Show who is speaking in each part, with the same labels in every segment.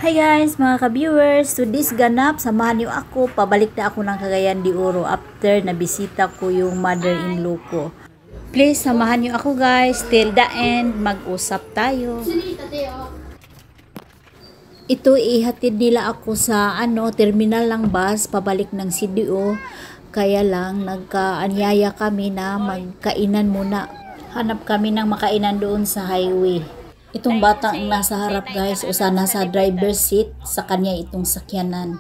Speaker 1: Hi guys, mga ka-viewers. So this ganap, samahan niyo ako. Pabalik na ako ng Cagayan de Oro after na bisita ko yung mother-in-law ko. Please, samahan niyo ako guys. Till the end, mag-usap tayo. Ito, ihatid nila ako sa terminal ng bus, pabalik ng CDO. Kaya lang, nagkaanyaya kami na magkainan muna. Hanap kami ng makainan doon sa highway. Itong batang nasa harap guys, o sa nasa driver's seat, sa kanya itong sakyanan.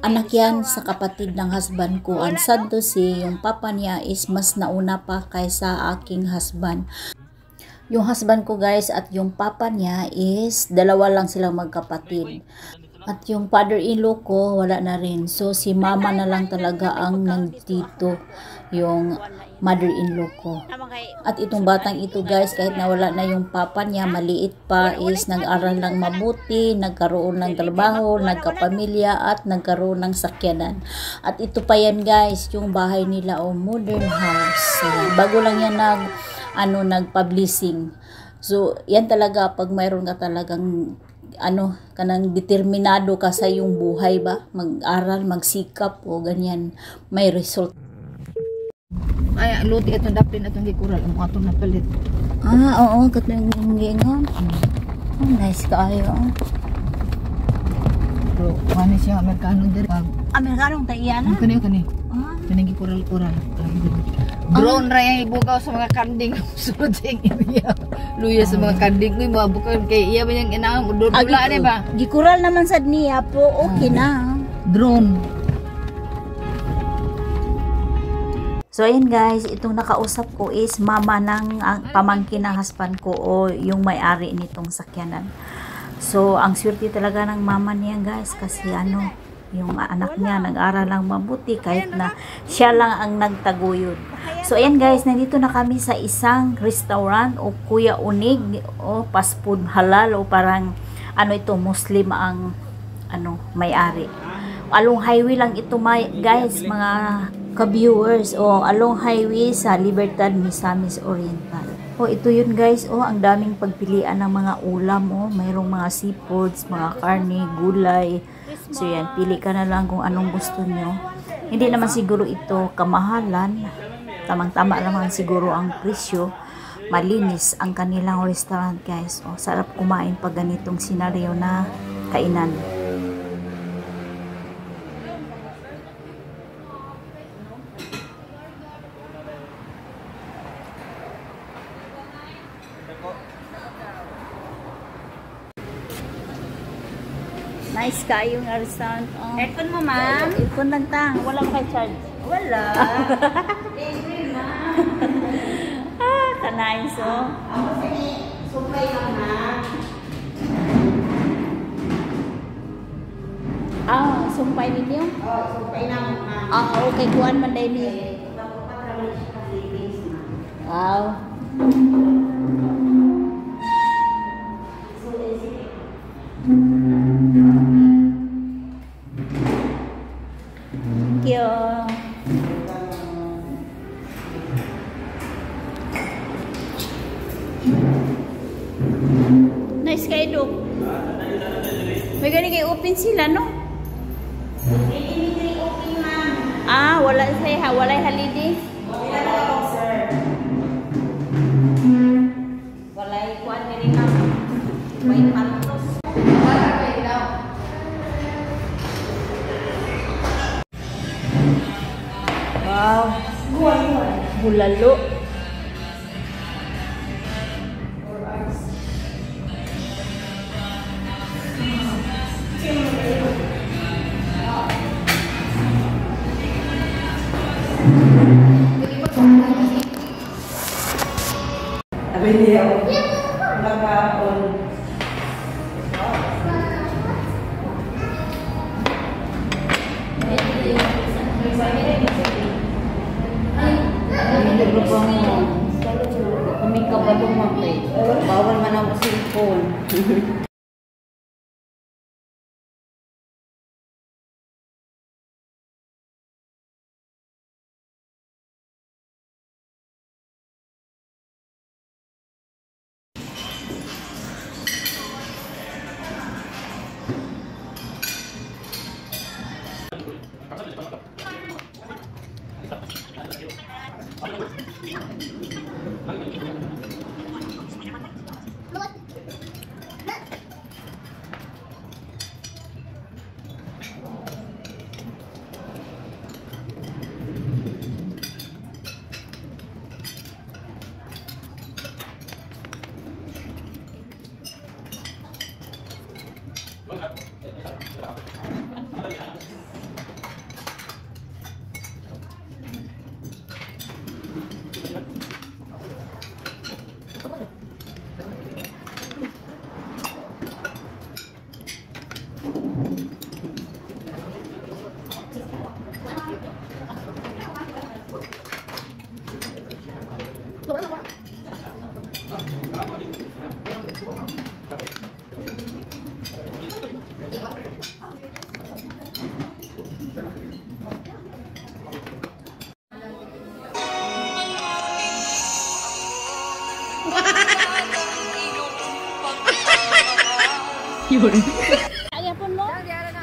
Speaker 1: Anak yan sa kapatid ng husband ko. Ang sad to see, yung papa niya is mas nauna pa kaysa aking husband. Yung husband ko guys at yung papa niya is dalawa lang silang magkapatid. At yung father-in-law ko wala na rin. So si mama na lang talaga ang nandito, yung mother-in-law ko. At itong batang ito guys, kahit nawala na yung papa niya, maliit pa, is nag-aral ng mabuti, nagkaroon ng trabaho, nagkapamilya at nagkaroon ng sakyanan. At ito pa yan guys, yung bahay nila o modern house. So, bago lang yan nagpa-blessing. So yan talaga pag mayroon ka talagang kanang determinado ka sa yung buhay ba, mag-aral, magsikap o ganyan, may result.
Speaker 2: Ay, luti itong daplin atong gikural ang atong napalit.
Speaker 1: Oo, katong gingon. Nice kaayo.
Speaker 2: Bro, kani siya Amerikano diri.
Speaker 1: Amerikanong taiyana?
Speaker 2: Kani. Kani gikural-kural. Drone ra yung ibugaw sa mga kanding sulod sa iya. Luya sa mga kanding ko mabukan kay iya ba yang inaang dula ni ba?
Speaker 1: Gikural naman sad niya po, okay na.
Speaker 2: Drone.
Speaker 1: So ayan guys, itong nakausap ko is mama ng pamangkin ng husband ko o yung may-ari nitong sakyanan. So ang swerte talaga ng mama niya guys kasi yung anak niya nag-aral lang mabuti kahit na siya lang ang nagtaguyod. So ayan guys, nandito na kami sa isang restaurant o Kuya Unig o fast food halal o parang ito Muslim ang may-ari. Along highway lang ito guys, mga ka-viewers, o along highway sa Libertad, Misamis Oriental. Ito yun guys, ang daming pagpilian ng mga ulam, mayroong mga seafoods, mga karne, gulay. So yan, pili ka na lang kung anong gusto nyo. Hindi naman siguro ito kamahalan, tamang-tama naman siguro ang presyo. Malinis ang kanilang restaurant guys. Sarap kumain pag ganitong senaryo na kainan. Nice kayo yung restaurant.
Speaker 2: Aircon mo, ma'am?
Speaker 1: Aircon lang tang. Wala mo kay charge.
Speaker 2: Wala.
Speaker 1: Ka-nice,
Speaker 2: Sumpay lang na.
Speaker 1: Sumpay ninyo?
Speaker 2: Sumpay lang, ma'am.
Speaker 1: Okay. Kuhaan man dahil niyo. Wow. Thank you. Nice kayo, Dok. May gani kayo open sila, no?
Speaker 2: Hindi open, ma'am.
Speaker 1: Wala holiday.
Speaker 2: Wala, sir. Wala ikuan ni ma'am. May pantos. Wala kayo daw.
Speaker 1: Wow. Bulalo.
Speaker 2: Abi dia. Naka-on.
Speaker 1: Kami kabalo bawal man ang cellphone.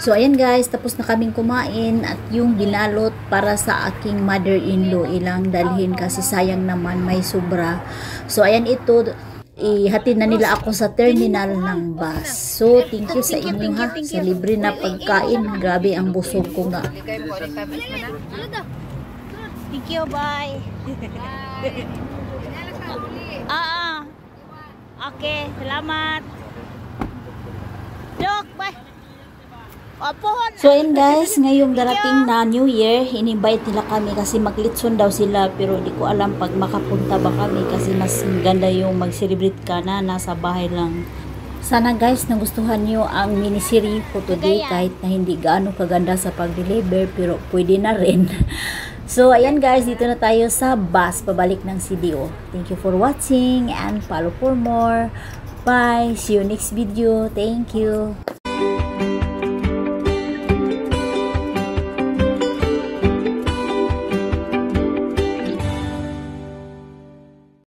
Speaker 1: So ayan guys, tapos na kaming kumain at yung binalot para sa aking mother-in-law ilang dalhin kasi sayang naman may sobra. So ayan ito, ihatid na nila ako sa terminal ng bus. So thank you sa inyo ha, sa libre na pagkain. Grabe ang busog ko nga.
Speaker 3: Thank you, bye. Okay, salamat. Dok, bye.
Speaker 1: So ayun guys, ngayong darating na New Year, in-invite nila kami kasi maglitson daw sila, pero di ko alam pag makapunta ba kami kasi mas ganda yung mag-celebrate ka na nasa bahay lang. Sana guys nagustuhan nyo ang miniserie ko today kahit na hindi gaano kaganda sa pag-deliver pero pwede na rin. So ayan guys, dito na tayo sa bus pabalik ng CDO. Thank you for watching and follow for more. Bye! See you next video. Thank you!